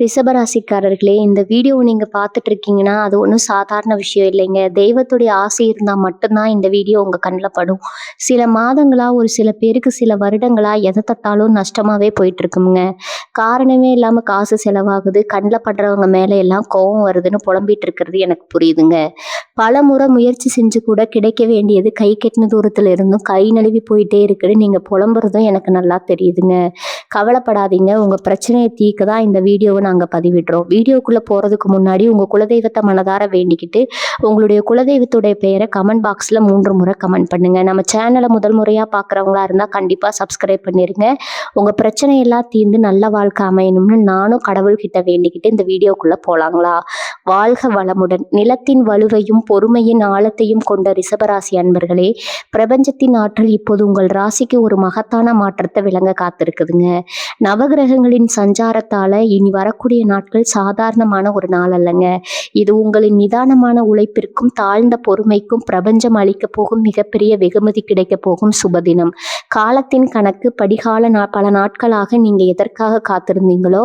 ரிஷபராசிக்காரர்களே, இந்த வீடியோவ நீங்க பார்த்துட்டு இருக்கீங்கன்னா, அது ஒண்ணும் சாதாரண விஷயம் இல்லைங்க. தெய்வத்துடைய ஆசை இருந்தா மட்டும் தான் இந்த வீடியோ உங்க கண்ல படும். சில மாதங்களா, ஒரு சில பேருக்கு சில வருடங்களா எத தொட்டாலும் நஷ்டமாவே போயிட்டுருக்குங்க. காரணமே இல்லாம காசு செலவாகுது, கண்ல படுறவங்க மேல எல்லாம் கோவம் வருதுன்னு புலம்பிட்டு இருக்கிறது எனக்கு புரியுதுங்க. பலமுறை முயற்சி செஞ்சு கூட கிடைக்க வேண்டியது கை கெட்டின தூரத்துல இருந்தும் கை நழுவி போயிட்டே இருக்குன்னு நீங்க புலம்புறதும் எனக்கு நல்லா தெரியுதுங்க. கவலைப்படாதீங்க. உங்க பிரச்சனைய தீர்க்க தான் இந்த வீடியோவ நாங்க பதிவிடுறோம். வீடியோக்குள்ள போறதுக்கு முன்னாடி உங்க குலதெய்வத்த மனதார வேண்டிக்கிட்டு, உங்களுடைய குலதெய்வத்துடைய பெயர கமெண்ட் பாக்ஸ்ல 3 முறை கமெண்ட் பண்ணுங்க. நம்ம சேனல முதல் முறையா பார்க்குறவங்களா இருந்தா கண்டிப்பா சப்ஸ்கிரைப் பண்ணிருங்க. உங்க பிரச்சனை எல்லாம் தீர்ந்து நல்ல வாழ்க்கை அமையணும்னு நானும் கடவுள்கிட்ட வேண்டிக்கிட்டு இந்த வீடியோக்குள்ள போலாங்களா? வாழ்க வளமுடன். நிலத்தின் வலுவையும் பொறுமையின் ஆழத்தையும் கொண்ட ரிஷபராசி அன்பர்களே, பிரபஞ்சத்தின் ஆற்றல் இப்போது உங்கள் ராசிக்கு ஒரு மகத்தான மாற்றத்தை விளங்க காத்திருக்குதுங்க. நவகிரகங்களின் சஞ்சாரத்தால இனி வரக்கூடிய நாட்கள் சாதாரணமான ஒரு நாள் அல்லங்க. இது உங்களின் நிதானமான உழைப்பிற்கும் தாழ்ந்த பொறுமைக்கும் பிரபஞ்சம் அளிக்க போகும் மிகப்பெரிய வெகுமதி கிடைக்க போகும் சுபதினம். காலத்தின் கணக்கு படிகால பல நாட்களாக நீங்க எதற்காக காத்திருந்தீங்களோ,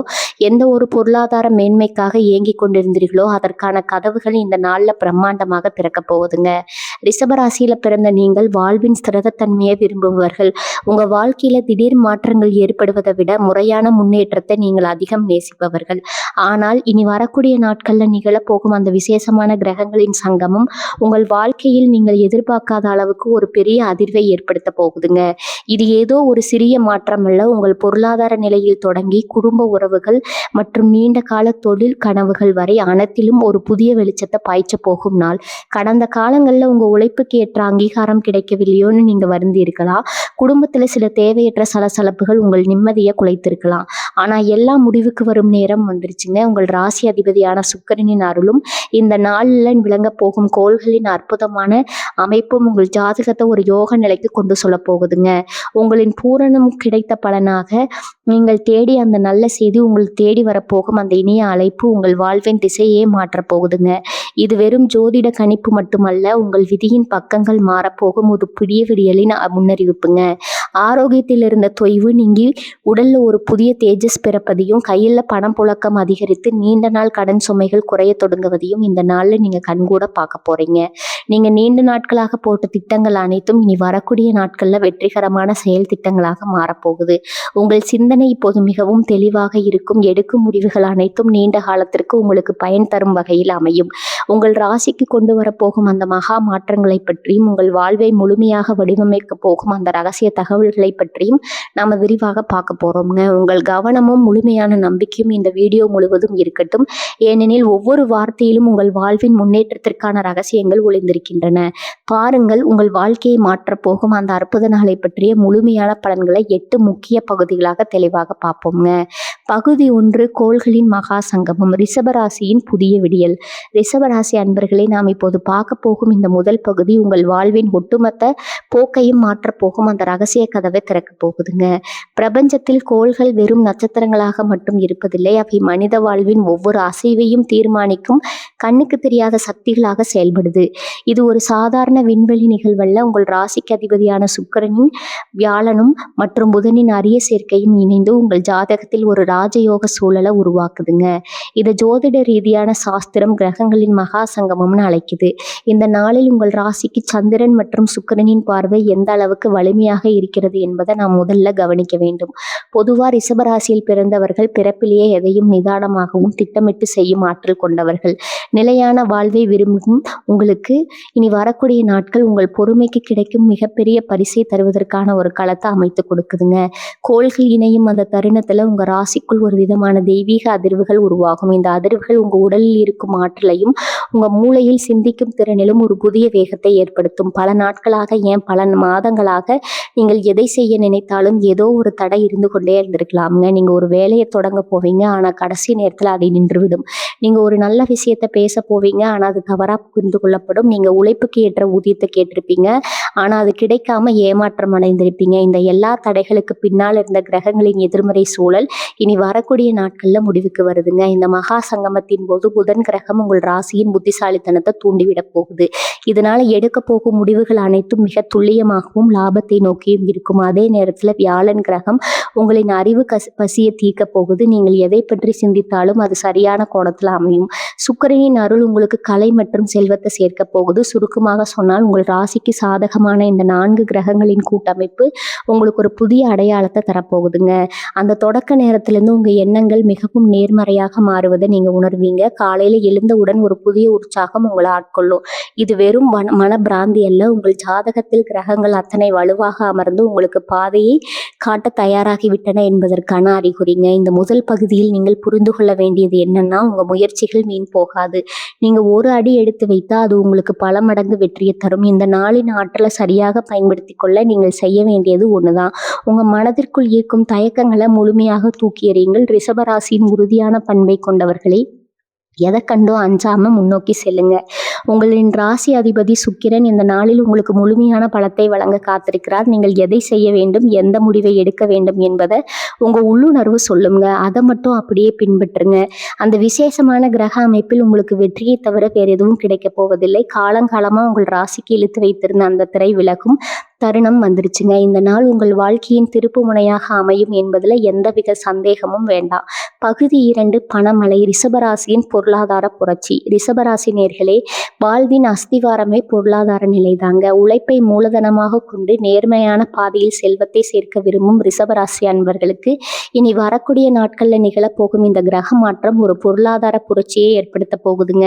எந்த ஒரு பொருளாதார மேன்மைக்காக ஏங்கிக் கொண்டிருந்தீர்களோ அதற்கான கதவுகள் இந்த நாள்ல பிரம்மாண்டமாக திறக்க போகுதுங்க. ரிஷபராசியில பிறந்த நீங்கள் வாழ்வின் ஸ்திரத்தன்மையை விரும்புபவர்கள். உங்க வாழ்க்கையில திடீர் மாற்றங்கள் ஏற்படுவதை விட முறையான முன்னேற்றத்தை நீங்கள் அதிகம் நேசிப்பவர்கள். ஆனால் இனி வரக்கூடிய நாட்கள்ல நிகழப்போகும் அந்த விசேஷமான கிரகங்களின் சங்கமம் உங்கள் வாழ்க்கையில் நீங்கள் எதிர்பார்க்காத அளவுக்கு ஒரு பெரிய அதிர்வை ஏற்படுத்த போகுதுங்க. இது ஏதோ ஒரு சிறிய மாற்றம் அல்ல. உங்கள் பொருளாதார நிலையில் தொடங்கி குடும்ப உறவுகள் மற்றும் நீண்ட கால தொழில் கனவுகள் வரை அனைத்திலும் ஒரு புதிய வெளிச்சத்தை பாய்ச்ச போகும் நாள். கடந்த காலங்கள்ல உங்க உழைப்புக்கு ஏற்ற அங்கீகாரம் கிடைக்கவில்லையோன்னு நீங்க வருந்தி இருக்கலாம். குடும்பத்துல சில தேவையற்ற சலசலப்புகள் உங்கள் நிம்மதியை குலைத்திருக்கலாம். ஆனா எல்லாம் முடிவுக்கு வரும் நேரம் வந்துருச்சுங்க. உங்கள் ராசி அதிபதியான சுக்கிரனின் அருளும் இந்த நாள்ல விளங்க போகும் கோள்களின் அற்புதமான அமைப்பும் உங்கள் ஜாதகத்தை ஒரு யோக நிலைக்கு கொண்டு சொல்ல போகுதுங்க. உங்களின் பூரணம் கிடைத்த பலனாக நீங்கள் தேடி அந்த நல்ல செய்தி உங்களுக்கு தேடி வரப்போகும் அந்த இனிய அழைப்பு உங்கள் வாழ்வின் திசையே மாற்றப் போகுதுங்க. இது வெறும் ஜோதிட கணிப்பு மட்டுமல்ல, உங்கள் விதியின் பக்கங்கள் மாறப்போகும் ஒரு புதிய விடியலின் முன்னறிவிப்புங்க. ஆரோக்கியத்தில் இருந்த தொய்வு நீங்கி உடல்ல ஒரு புதிய தேஜஸ் பிறப்பதையும், கையில பணம் புழக்கம் அதிகரித்து நீண்ட நாள் கடன் சுமைகள் குறைய தொடங்குவதையும் இந்த நாள்ல நீங்க கண்கூட பார்க்க போறீங்க. நீங்க நீண்ட நாட்களாக போட்ட திட்டங்கள் அனைத்தும் இனி வரக்கூடிய நாட்கள்ல வெற்றிகரமான செயல் திட்டங்களாக மாறப்போகுது. உங்கள் சிந்தனை இப்போது மிகவும் தெளிவாக இருக்கும். எடுக்கும் முடிவுகள் அனைத்தும் நீண்ட காலத்திற்கு உங்களுக்கு பயன் தரும் வகையில் அமையும். உங்கள் ராசிக்கு கொண்டு வரப்போகும் அந்த மகா மாற்றங்களை பற்றியும், உங்கள் வாழ்வை முழுமையாக வடிவமைக்க போகும் அந்த ரகசிய தகவல்களை பற்றியும் நாம விரிவாக பார்க்க போறோம்ங்க. உங்கள் கவனமும் முழுமையான நம்பிக்கையும் இந்த வீடியோ முழுவதும் இருக்கட்டும். ஏனெனில் ஒவ்வொரு வார்த்தையிலும் உங்கள் வாழ்வின் முன்னேற்றத்திற்கான ரகசியங்கள் ஒளிந்திருக்கின்றன. பாருங்கள், உங்கள் வாழ்க்கையை மாற்றப் போகும் அந்த அற்புத நாளை பற்றிய முழுமையான பலன்களை 8 முக்கிய பகுதிகளாக தெளிவாக பார்ப்போம்ங்க. பகுதி 1, கோள்களின் மகா சங்கமம், ரிஷபராசியின் புதிய விடியல். ரிஷபராசி அன்பர்களே, நாம் இப்போது பார்க்க போகும் இந்த முதல் பகுதி உங்கள் வாழ்வின் ஒட்டுமொத்த போக்கையும் மாற்றப் போகும் அந்த ரகசிய கதவை திறக்க போகுதுங்க. பிரபஞ்சத்தில் கோள்கள் வெறும் நட்சத்திரங்களாக மட்டும் இருப்பதில்லை, அவை மனித வாழ்வின் ஒவ்வொரு அசைவையும் தீர்மானிக்கும் கண்ணுக்கு தெரியாத சக்திகளாக செயல்படுது. இது ஒரு சாதாரண விண்வெளி நிகழ்வல்ல. உங்கள் ராசிக்கு அதிபதியான சுக்கிரனின், வியாழனும் மற்றும் புதனின் அரிய சேர்க்கையும் இணைந்து உங்கள் ஜாதகத்தில் ஒரு ராஜயோக சூழலை உருவாக்குதுங்க. இதை ஜோதிட ரீதியான சாஸ்திரம் கிரகங்களின் மகா சங்கமம்னு அழைக்குது. இந்த நாளில் உங்கள் ராசிக்கு சந்திரன் மற்றும் சுக்கிரனின் பார்வை எந்த அளவுக்கு வலிமையாக இருக்கிறது என்பதை நாம் முதல்ல கவனிக்க வேண்டும். பொதுவாக ரிஷபராசியில் பிறந்தவர்கள் பிறப்பிலேயே எதையும் நிதானமாகவும் திட்டமிட்டு செய்யும் ஆற்றல் கொண்டவர்கள். நிலையான வாழ்வை விரும்பும் உங்களுக்கு இனி வரக்கூடிய நாட்கள் உங்கள் பொறுமைக்கு கிடைக்கும் மிகப்பெரிய பரிசை தருவதற்கான ஒரு களத்தை அமைத்து கொடுக்குதுங்க. கோள்கள் இணையும் அந்த தருணத்துல உங்க ராசிக்குள் ஒரு விதமான தெய்வீக அதிர்வுகள் உருவாகும். இந்த அதிர்வுகள் உங்க உடலில் இருக்கும் ஆற்றலையும் உங்க மூளையில் சிந்திக்கும் திறனிலும் ஒரு புதிய வேகத்தை ஏற்படுத்தும். பல நாட்களாக, ஏன் பல மாதங்களாக நீங்கள் எதை செய்ய நினைத்தாலும் ஏதோ ஒரு தடை இருந்து கொண்டே இருந்திருக்கலாமுங்க. நீங்க ஒரு வேலையை தொடங்க போவீங்க, ஆனா கடைசி நேரத்துல அதை நின்றுவிடும். நீங்க ஒரு நல்ல விஷயத்த பேச போவீங்க, ஆனா அது தவறா புரிந்து கொள்ளப்படும். நீங்க உழைப்புக்கு ஏற்ற ஊதியத்தை கேட்டிருப்பீங்க, ஆனா அது கிடைக்காம ஏமாற்றம் அடைந்திருப்பீங்க. இந்த எல்லா தடைகளுக்கு பின்னால் இருந்த கிரகங்களின் எதிர்மறை சூழல் இனி வரக்கூடிய நாட்கள்ல முடிவுக்கு வருதுங்க. இந்த மகா சங்கமத்தின் போது புதன் கிரகம் உங்கள் ராசியின் புத்திசாலித்தனத்தை தூண்டிவிட போகுது. இதனால எடுக்க போகும் முடிவுகள் அனைத்தும் மிக துல்லியமாகவும் லாபத்தை நோக்கியும் இருக்கும். அதே நேரத்துல வியாழன் கிரகம் உங்களின் அறிவு பசியை தீர்க்க போகுது. நீங்கள் எதை பற்றி சிந்தித்தாலும் அது சரியான கோணத்துல அமையும். சுக்கிரனின் அருள் உங்களுக்கு கலை மற்றும் செல்வத்தை சேர்க்க போகுது. சுருக்கமாக சொன்னால் உங்கள் ராசிக்கு சாதகமான இந்த 4 கிரகங்களின் கூட்டமைப்பு உங்களுக்கு ஒரு புதிய அடையாளத்தை தரப்போகுதுங்க. அந்த தொடக்க நேரத்திலிருந்து உங்க எண்ணங்கள் மிகவும் நேர்மறையாக மாறுவதை நீங்க உணர்வீங்க. காலையில எழுந்தவுடன் ஒரு புதிய உற்சாகம் உங்களை ஆட்கொள்ளும். இது வெறும் மனப்பிராந்தி அல்ல. உங்கள் ஜாதகத்தில் கிரகங்கள் அத்தனை வலுவாக அமர்ந்து உங்களுக்கு பாதையை காட்ட தயாராகிவிட்டன என்பதற்கான அறிகுறிங்க. இந்த முதல் பகுதியில் நீங்கள் புரிந்து கொள்ள வேண்டியது என்னன்னா, உங்க முயற்சிகள் வீண் போகாது. நீங்க ஒரு அடி எடுத்து வைத்தா அது உங்களுக்கு பல மடங்கு வெற்றியை தரும். இந்த நாளின் ஆற்றலை சரியாக பயன்படுத்தி கொள்ள நீங்கள் செய்ய வேண்டியது ஒண்ணுதான். உங்க மனதிற்குள் இருக்கும் தயக்கங்களை முழுமையாக தூக்கி எறியுங்கள். ரிஷபராசியின் உறுதியான பண்பை கொண்டவர்களே, எதை கண்டோ அஞ்சாம முன்னோக்கி செல்லுங்க. உங்களின் ராசி அதிபதி சுக்கிரன் இந்த நாளில் உங்களுக்கு முழுமையான பலத்தை வழங்க காத்திருக்கிறார். நீங்கள் எதை செய்ய வேண்டும், எந்த முடிவை எடுக்க வேண்டும் என்பதை உங்க உள்ளுணர்வு சொல்லுங்க. அதை மட்டும் அப்படியே பின்பற்றுங்க. அந்த விசேஷமான கிரக அமைப்பில் உங்களுக்கு வெற்றியை தவிர வேற எதுவும் கிடைக்க போவதில்லை. காலங்காலமா உங்கள் ராசிக்கு இழுத்து வைத்திருந்த அந்த திரை விலகும் தருணம் வந்துருச்சுங்க. இந்த நாள் உங்கள் வாழ்க்கையின் திருப்பு முனையாக அமையும் என்பதுல எந்தவித சந்தேகமும் வேண்டாம். பகுதி 2 பணமழை. ரிஷபராசியின் பொருளாதார புரட்சி. ரிஷபராசி நேர்களே, வாழ்வின் அஸ்திவாரமே பொருளாதார நிலைதாங்க. உழைப்பை மூலதனமாக கொண்டு நேர்மையான பாதையில் செல்வத்தை சேர்க்க விரும்பும் ரிஷபராசி அன்பர்களுக்கு இனி வரக்கூடிய நாட்கள்ல நிகழப்போகும் இந்த கிரக மாற்றம் ஒரு பொருளாதார புரட்சியை ஏற்படுத்த போகுதுங்க.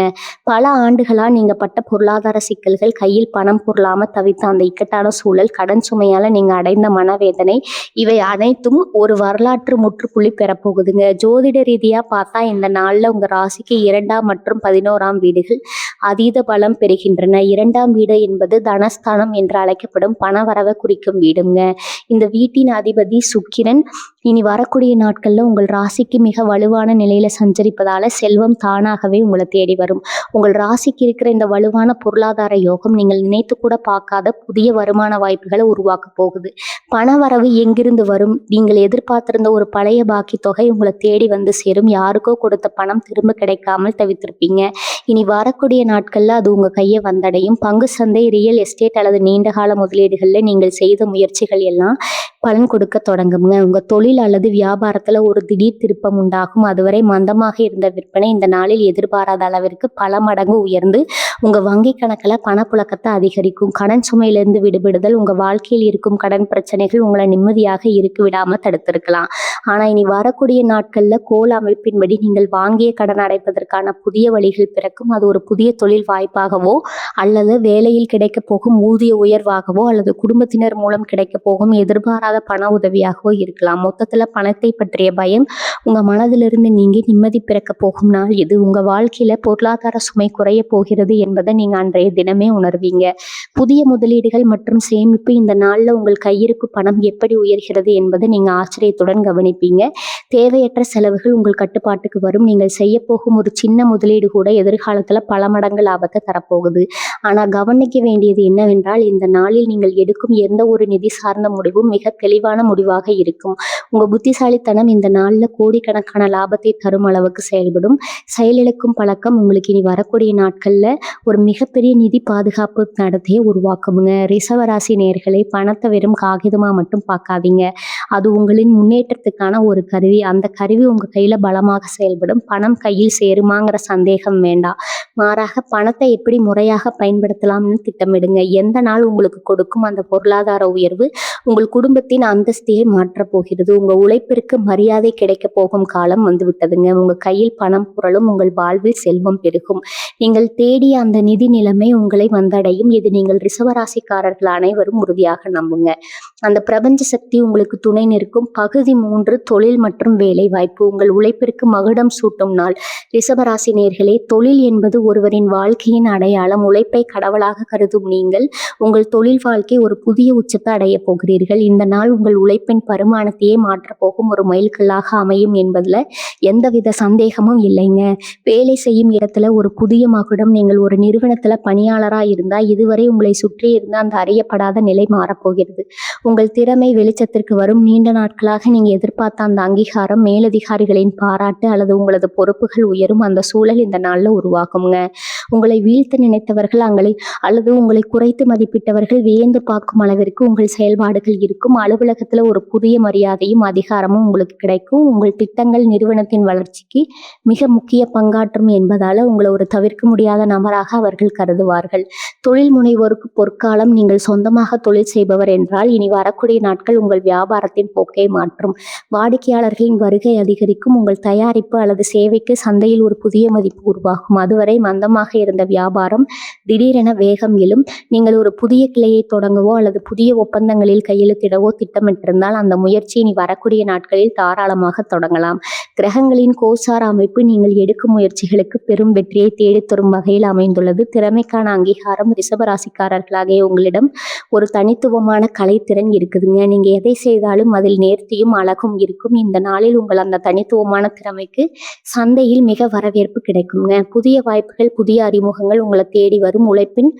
பல ஆண்டுகளா நீங்க பட்ட பொருளாதார சிக்கல்கள், கையில் பணம் பொருளாம தவித்த அந்த இக்கட்டான சூழல், கடன் சுமையால நீங்க அடைந்த மனவேதனை, இவை அனைத்தும் ஒரு வரலாற்று முற்றுப்புள்ளி பெறப்போகுதுங்க. ஜோதிட ரீதியா பார்த்தா இந்த நாள்ல உங்க ராசிக்கு 2ஆம் மற்றும் 11ஆம் வீடுகள் அதீத பலம் பெறுகின்றன. 2ஆம் வீடு என்பது தனஸ்தானம் என்று அழைக்கப்படும் பணவரவை குறிக்கும் வீடுங்க. இந்த வீட்டின் அதிபதி சுக்கிரன் இனி வரக்கூடிய நாட்கள்ல உங்கள் ராசிக்கு மிக வலுவான நிலையில சஞ்சரிப்பதால செல்வம் தானாகவே உங்களை தேடி வரும். உங்கள் ராசிக்கு இருக்கிற இந்த வலுவான பொருளாதார யோகம் நீங்கள் நினைத்து கூட பார்க்காத புதிய வருமான வாய்ப்புகளை உருவாக்க போகுது. பணவரவு எங்கிருந்து வரும்? நீங்கள் எதிர்பார்த்திருந்த ஒரு பழைய பாக்கி தொகை உங்களை தேடி வந்து சேரும். யாருக்கோ கொடுத்த பணம் திரும்ப கிடைக்காமல் தவித்திருப்பீங்க. இனி வரக்கூடிய நாட்கள்ல அது உங்க கையை வந்தடையும். பங்கு சந்தை, ரியல் எஸ்டேட் அல்லது நீண்டகால முதலீடுகள்ல நீங்கள் செய்த முயற்சிகள் எல்லாம் பலன் கொடுக்க தொடங்குங்க. உங்க தொழில் அல்லது வியாபாரத்துல ஒரு திடீர் திருப்பம் உண்டாகும். அதுவரை மந்தமாக இருந்த விற்பனை இந்த நாளில் எதிர்பாராத அளவிற்கு பல மடங்கு உயர்ந்து உங்க வங்கி கணக்குல பணப்புழக்கத்தை அதிகரிக்கும். கடன் சுமையிலிருந்து விடுபடுதல். உங்க வாழ்க்கையில் இருக்கும் கடன் பிரச்சனைகள் உங்களை நிம்மதியாக இருக்க விடாம தடுத்திருக்கலாம். ஆனா இனி வரக்கூடிய நாட்கள்ல கோல அமைப்பின்படி நீங்கள் வாங்கிய கடன் அடைப்பதற்கான புதிய வழிகள் பிறக்கும். அது ஒரு புதிய தொழில் வாய்ப்பாகவோ அல்லது வேலையில் கிடைக்க போகும் ஊதிய உயர்வாகவோ அல்லது குடும்பத்தினர் மூலம் கிடைக்க போகும் எதிர்பாராத பண உதவியாகவோ இருக்கலாம். மொத்தத்துல பணத்தை பற்றிய பயம் உங்க மனதிலிருந்து நீங்கி நிம்மதி பிறக்க போகும் நாள் இது. உங்க வாழ்க்கையில பொருளாதார சுமை குறைய போகிறது என்பதை நீங்க அன்றைய தினமே உணர்வீங்க. புதிய முதலீடுகள் மற்றும் சேமிப்பு. இந்த நாள்ல உங்கள் கையிருப்பு பணம் எப்படி உயர்கிறது என்பதை நீங்க ஆச்சரியத்துடன் கவனிப்பீங்க. தேவையற்ற செலவுகள் உங்கள் கட்டுப்பாட்டுக்கு வரும். நீங்கள் செய்ய போகும் ஒரு சின்ன முதலீடு கூட எதிர்காலத்துல பல மடங்கு லாபத்தை தரப்போகுது. ஆனா கவனிக்க வேண்டியது என்னவென்றால், இந்த நாளில் நீங்கள் எடுக்கும் எந்த ஒரு நிதி சார்ந்த முடிவும் மிக தெளிவான முடிவாக இருக்கும். உங்க புத்திசாலித்தனம் இந்த நாள்ல கோடிக்கணக்கான லாபத்தை தரும் அளவுக்கு செயல்படும். செயலிழக்கும் பழக்கம் உங்களுக்கு இனி வரக்கூடிய நாட்கள்ல ஒரு மிகப்பெரிய நிதி பாதுகாப்பு நடத்தையை உருவாக்குங்க. ரிஷபராசி நேயர்களே, பணத்தை வெறும் காகிதமா மட்டும் பார்க்காதீங்க. அது உங்களின் முன்னேற்றத்துக்கான ஒரு கருவி. அந்த கருவி உங்க கையில பலமாக செயல்படும். பணம் கையில் சேருமாங்கிற சந்தேகம் வேண்டாம். மாறாக பணத்தை எப்படி முறையாக பயன்படுத்தலாம்னு திட்டமிடுங்க. எந்த நாள் உங்களுக்கு கொடுக்கும் அந்த பொருளாதார உயர்வு உங்கள் குடும்பத்தின் அந்தஸ்தையை மாற்றப் போகிறது. உங்க உழைப்பிற்கு மரியாதை கிடைக்க போகும் காலம் வந்து விட்டதுங்க. உங்க கையில் பணம் புரளும். உங்கள் வாழ்வில் செல்வம் பெருகும். நீங்கள் தேடிய அந்த நிதி நிலைமை உங்களை வந்தடையும். இது நீங்கள் ரிஷபராசிக்காரர்கள் அனைவரும் உறுதியாக நம்புங்க. அந்த பிரபஞ்ச சக்தி உங்களுக்கு துணை நிற்கும். பகுதி 3 தொழில் மற்றும் வேலை வாய்ப்பு. உங்கள் உழைப்பிற்கு மகுடம் சூட்டும் நாள். ரிஷபராசி நேயர்களே, தொழில் என்பது ஒருவரின் வாழ்க்கையின் அடையாளம். உழைப்பை கடவுளாக கருதும் நீங்கள் உங்கள் தொழில் வாழ்க்கை ஒரு புதிய உச்சத்தை அடைய போகிறீர்கள். இந்த நாள் உங்கள் உழைப்பின் பரிமாணத்தையே மாற்றப் போகும் ஒரு மைல்கல்லாக அமையும் என்பதுல எந்தவித சந்தேகமும் இல்லைங்க. வேலை செய்யும் இடத்துல ஒரு புதிய மகுடம். நீங்கள் ஒரு நிறுவனத்துல பணியாளரா இருந்தா இதுவரை உங்களை சுற்றி இருந்த அந்த அறியப்படாத நிலை மாறப்போகிறது. உங்கள் திறமை வெளிச்சத்திற்கு வரும். கிடைக்கும். நீண்ட நாட்களாக நீங்க எதிர்பார்த்த அந்த அங்கீகாரம், மேலதிகாரிகளின் பாராட்டு அல்லது உங்களது பொறுப்புகள் உயரும் அந்த சூழல் இந்த நாள்ல உருவாகுங்க. உங்களை வீழ்த்த நினைத்தவர்கள் அல்லது உங்களை குறைத்து மதிப்பிட்டவர்கள் வியந்து பார்க்கும் அளவிற்கு உங்கள் செயல்பாடுகள் இருக்கும். அலுவலகத்துல ஒரு புதிய மரியாதையும் அதிகாரமும் உங்களுக்கு கிடைக்கும். உங்கள் திட்டங்கள் நிறுவனத்தின் வளர்ச்சிக்கு மிக முக்கிய பங்காற்றும் என்பதால உங்களை ஒரு தவிர்க்க முடியாத நபராக அவர்கள் கருதுவார்கள். தொழில் முனைவோருக்கு பொற்காலம். நீங்கள் சொந்தமாக தொழில் செய்பவர் என்றால் இனி வரக்கூடிய நாட்கள் உங்கள் வியாபாரத்தின் போக்கை மாற்றும். வாடிக்கையாளர்களின் வருகை அதிகரிக்கும். உங்கள் தயாரிப்பு அல்லது சேவைக்கு சந்தையில் ஒரு புதிய மதிப்பு உருவாகும். அதுவரை மந்தமாக இருந்த வியாபாரம் திடீரென வேகம் எழும். நீங்கள் ஒரு புதிய கிளையை தொடங்கவோ அல்லது புதிய ஒப்பந்தங்களில் கையெழுத்திடவோ திட்டமிட்டிருந்தால் அந்த முயற்சி இனி வரக்கூடிய நாட்களில் தாராளமாக தொடங்கலாம். கிரகங்களின் கோசார அமைப்பு நீங்கள் எடுக்கும் முயற்சிகளுக்கு பெரும் வெற்றியை தேடித்தரும் வகையில் அமைந்துள்ளது. திறமைக்கான அங்கீகாரம். ரிஷபராசிக்காரர்களாகிய உங்களிடம் ஒரு தனித்துவமான கலைத்திறன் இருக்குதுங்க. நீங்க எதை செய்தாலும் அதில் நேர்த்தியும் அழகும் இருக்கும். இந்த நாளில் உங்கள் அந்த தனித்துவமான திறமைக்கு சந்தையில் மிக வரவேற்பு கிடைக்குங்க. புதிய வாய்ப்புகள், புதிய அறிமுகங்கள் உங்களை தேடி வரும். உழைப்பின்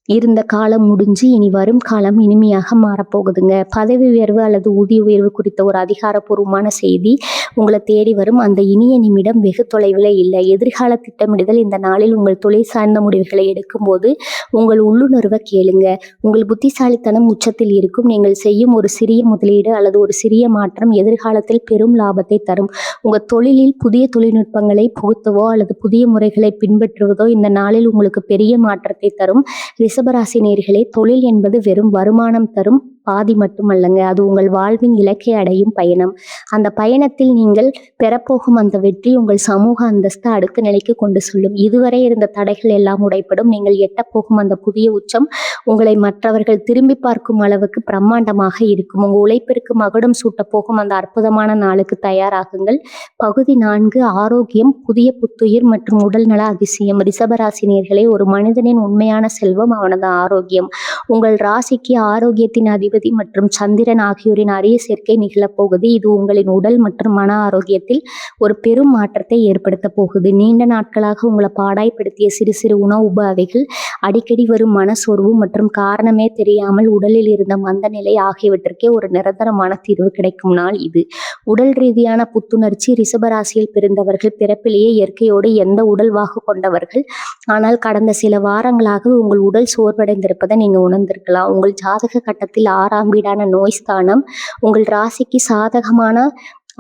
இருந்த காலம் முடிஞ்சு இனி வரும் காலம் இனிமையாக மாறப்போகுதுங்க. பதவி உயர்வு அல்லது ஊதிய உயர்வு குறித்த ஒரு அதிகாரப்பூர்வமான செய்தி உங்களை தேடி வரும். அந்த இனிய நிமிடம் வெகு தொலைவில் இல்லை. எதிர்கால திட்டமிடுதல். இந்த நாளில் உங்கள் தொழில் சார்ந்த முடிவுகளை எடுக்கும்போது உங்கள் உள்ளுணர்வை கேளுங்க. உங்கள் புத்திசாலித்தனம் உச்சத்தில் இருக்கும். நீங்கள் செய்யும் ஒரு சிறிய முதலீடு அல்லது ஒரு சிறிய மாற்றம் எதிர்காலத்தில் பெரும் லாபத்தை தரும். உங்கள் தொழிலில் புதிய தொழில்நுட்பங்களை புகுத்தவோ அல்லது புதிய முறைகளை பின்பற்றுவதோ இந்த நாளில் உங்களுக்கு பெரிய மாற்றத்தை தரும். ரிஷபராசி நேயர்களே, தொழில் என்பது வெறும் வருமானம் தரும் பாதி மட்டுமல்லங்க, அது உங்கள் வாழ்வின் இலக்கை அடையும் பயணம். அந்த பயணத்தில் நீங்கள் பெறப்போகும் அந்த வெற்றி உங்கள் சமூக அந்தஸ்து அடுத்த நிலைக்கு கொண்டு செல்லும். இதுவரை இருந்த தடைகள் எல்லாம் உடைப்படும். நீங்கள் எட்டப்போகும் அந்த புதிய உச்சம் உங்களை மற்றவர்கள் திரும்பி பார்க்கும் அளவுக்கு பிரம்மாண்டமாக இருக்கும். உங்கள் உழைப்பிற்கு மகுடம் சூட்ட போகும் அந்த அற்புதமான நாளுக்கு தயாராகுங்கள். பகுதி 4 ஆரோக்கியம், புதிய புத்துயிர் மற்றும் உடல்நல அதிசயம். ரிஷபராசி நேயர்களே, ஒரு மனிதனின் உண்மையான செல்வம் அவனது ஆரோக்கியம். உங்கள் ராசிக்கு ஆரோக்கியத்தின் அதிபதி மற்றும் சந்திரன் ஆகியோரின் அரிய சேர்க்கை நிகழப்போகுது. இது உங்களின் உடல் மற்றும் மன ஆரோக்கியத்தில் ஒரு பெரும் மாற்றத்தை ஏற்படுத்த போகுது. நீண்ட நாட்களாக உங்களை பாடாய்படுத்திய சிறு சிறு உணவு உபாதைகள், அடிக்கடி வரும் மனசோர்வு மற்றும் காரணமே தெரியாமல் உடலில் இருந்த மந்த நிலை ஆகியவற்றிற்கே ஒரு நிரந்தரமான தீர்வு கிடைக்கும் நாள் இது. உடல் ரீதியான புத்துணர்ச்சி. ரிஷபராசியில் பிறந்தவர்கள் பிறப்பிலேயே இயற்கையோடு எந்த உடல்வாகு கொண்டவர்கள். ஆனால் கடந்த சில வாரங்களாக உங்கள் உடல் சோர்வடைந்திருப்பதை நீங்க உணர்ந்திருக்கலாம். உங்கள் ஜாதக கட்டத்தில் 6ஆம் வீடான நோய் ஸ்தானம் உங்கள் ராசிக்கு சாதகமான